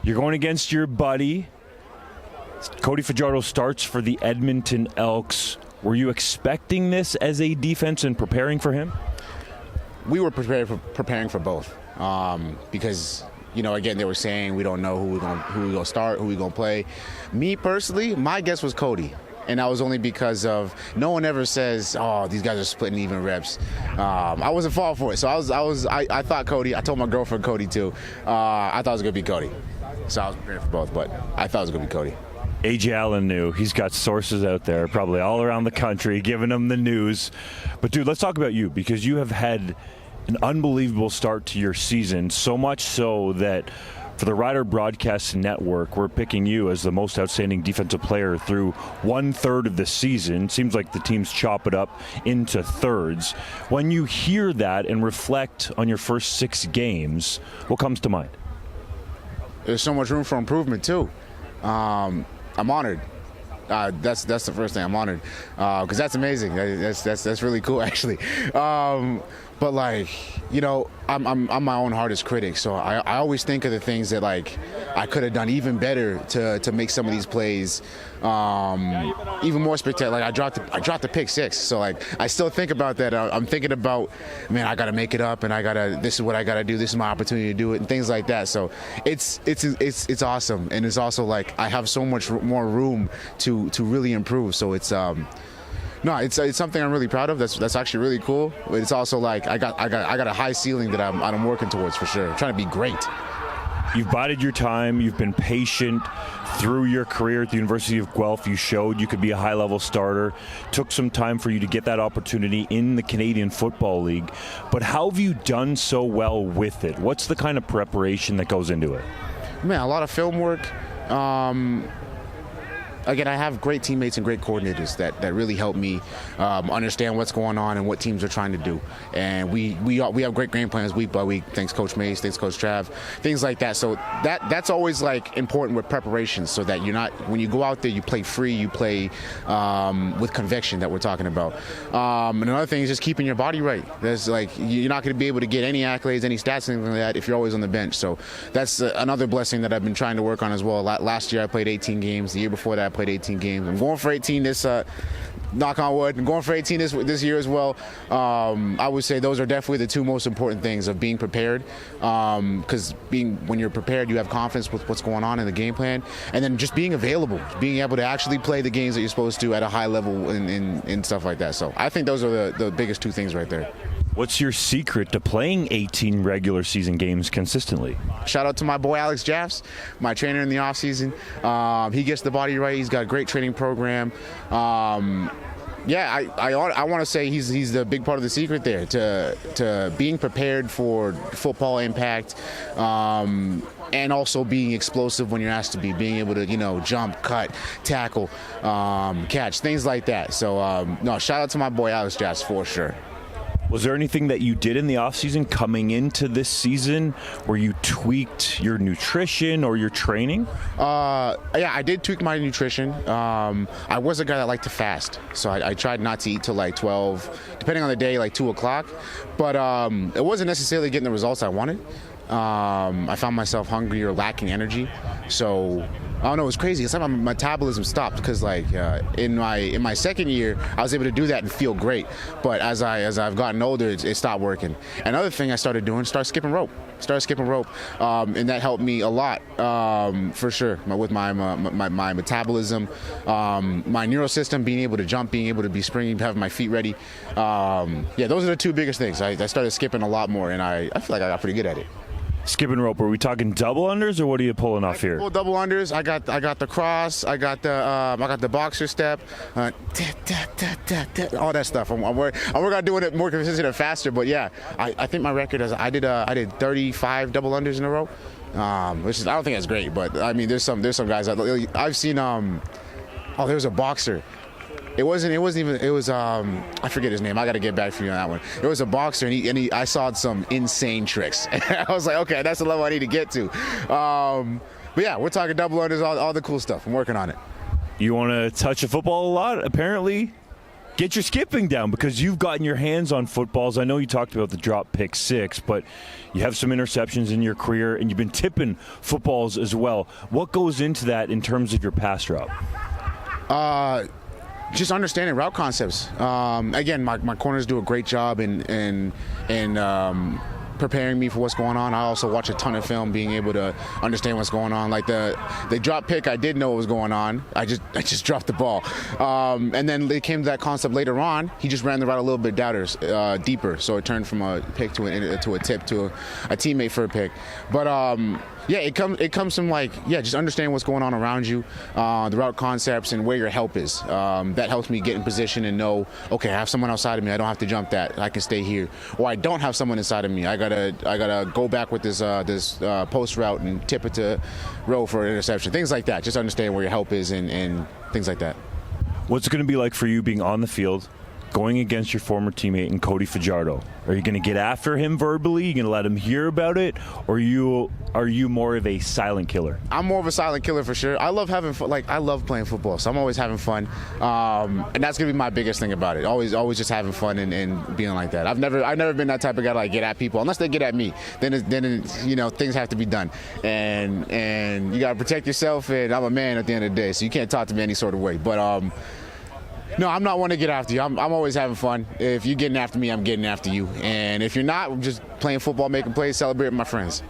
You're going against your buddy. Cody Fajardo starts for the Edmonton Elks. Were you expecting this as a defense and preparing for him? We were preparing for both because, again, they were saying we don't know who we're going to start, who we're going to play. Me personally, my guess was Cody. And that was only because of no one ever says, "Oh, these guys are splitting even reps." I wasn't falling for it, so I thought Cody. I told my girlfriend Cody too. I thought it was gonna be Cody, so I was prepared for both. But I thought it was gonna be Cody. A.J. Allen knew. He's got sources out there, probably all around the country, giving him the news. But dude, let's talk about you because you have had an unbelievable start to your season. So much so that for the Rider Broadcast Network, we're picking you as the most outstanding defensive player through 1/3 of the season. Seems like the teams chop it up into thirds. When you hear that and reflect on your first 6 games, what comes to mind? There's so much room for improvement too. I'm honored. That's the first thing. I'm honored because that's amazing. That's really cool actually. But I'm my own hardest critic, so I always think of the things that I could have done even better to make some of these plays even more spectacular. I dropped the pick 6, so I still think about that. I'm thinking about, man, I got to make it up, and this is what I got to do. This is my opportunity to do it, and things like that. So it's awesome, and it's also I have so much more room to really improve. So it's it's something I'm really proud of. That's actually really cool. But it's also I got a high ceiling that I'm working towards for sure. I'm trying to be great. You've bided your time. You've been patient through your career at the University of Guelph. You showed you could be a high-level starter. Took some time for you to get that opportunity in the Canadian Football League. But how have you done so well with it? What's the kind of preparation that goes into it? Man, a lot of film work. Again, I have great teammates and great coordinators that really help me understand what's going on and what teams are trying to do. And we have great game plans week by week. Thanks Coach Mays, thanks Coach Trav, things like that. So that's always important with preparation, so that you're not, when you go out there, you play free, you play with conviction that we're talking about. And another thing is just keeping your body right. There's you're not going to be able to get any accolades, any stats, anything like that if you're always on the bench. So that's another blessing that I've been trying to work on as well. Last year I played 18 games. The year before that I played 18 games. I'm going for 18 this knock on wood. I'm going for 18 this year as well. I would say those are definitely the 2 most important things of being prepared, because when you're prepared, you have confidence with what's going on in the game plan, and then just being available, being able to actually play the games that you're supposed to at a high level and stuff like that. So I think those are the biggest 2 things right there. What's your secret to playing 18 regular season games consistently? Shout out to my boy Alex Jaffs, my trainer in the offseason. He gets the body right. He's got a great training program. I want to say he's the big part of the secret there to being prepared for football impact, and also being explosive when you're asked to be, being able to jump, cut, tackle, catch, things like that. So shout out to my boy Alex Jaffs for sure. Was there anything that you did in the offseason coming into this season where you tweaked your nutrition or your training? I did tweak my nutrition. I was a guy that liked to fast, so I tried not to eat till 12, depending on the day, 2 o'clock. But it wasn't necessarily getting the results I wanted. I found myself hungry or lacking energy. So I don't know, it was crazy. It's like my metabolism stopped because in my second year, I was able to do that and feel great. But as I've gotten older, it stopped working. Another thing I started doing, skipping rope. And that helped me a lot, for sure, with my metabolism, my neural system, being able to jump, being able to be springy, having my feet ready. Those are the 2 biggest things. I started skipping a lot more, and I feel like I got pretty good at it. Skipping rope, are we talking double unders or what are you pulling off here? Pull double unders. I got the cross. I got the boxer step. All that stuff. I'm working on doing it more consistent and faster. But yeah, I think my record is I did 35 double unders in a row, which is, I don't think that's great. But I mean, there's some guys I've seen. There was a boxer. It was I forget his name. I got to get back for you on that one. There was a boxer, and I saw some insane tricks. I was like, okay, that's the level I need to get to. But yeah, we're talking double unders, all the cool stuff. I'm working on it. You want to touch a football a lot, apparently? get your skipping down, because you've gotten your hands on footballs. I know you talked about the drop pick 6, but you have some interceptions in your career, and you've been tipping footballs as well. What goes into that in terms of your pass drop? Just understanding route concepts. Again, my corners do a great job in preparing me for what's going on. I also watch a ton of film, being able to understand what's going on. Like the drop pick, I did know what was going on. I just dropped the ball, and then it came to that concept later on. He just ran the route a little bit deeper, so it turned from a pick to a tip to a teammate for a pick. But yeah, it comes from just understanding what's going on around you, the route concepts, and where your help is. That helps me get in position and know, okay, I have someone outside of me. I don't have to jump that. I can stay here. Or I don't have someone inside of me. I gotta go back with this post route and tip it to row for an interception. Things like that. Just understand where your help is and things like that. What's it going to be like for you being on the field, going against your former teammate in Cody Fajardo? Are you going to get after him verbally? Are you going to let him hear about it? Or are you more of a silent killer? I'm more of a silent killer for sure. I love having fun. I love playing football, so I'm always having fun. And that's going to be my biggest thing about it. Always just having fun and being like that. I've never been that type of guy to get at people unless they get at me. Then things have to be done. And you got to protect yourself, and I'm a man at the end of the day, so you can't talk to me any sort of way. But no, I'm not one to get after you. I'm always having fun. If you're getting after me, I'm getting after you. And if you're not, I'm just playing football, making plays, celebrating with my friends.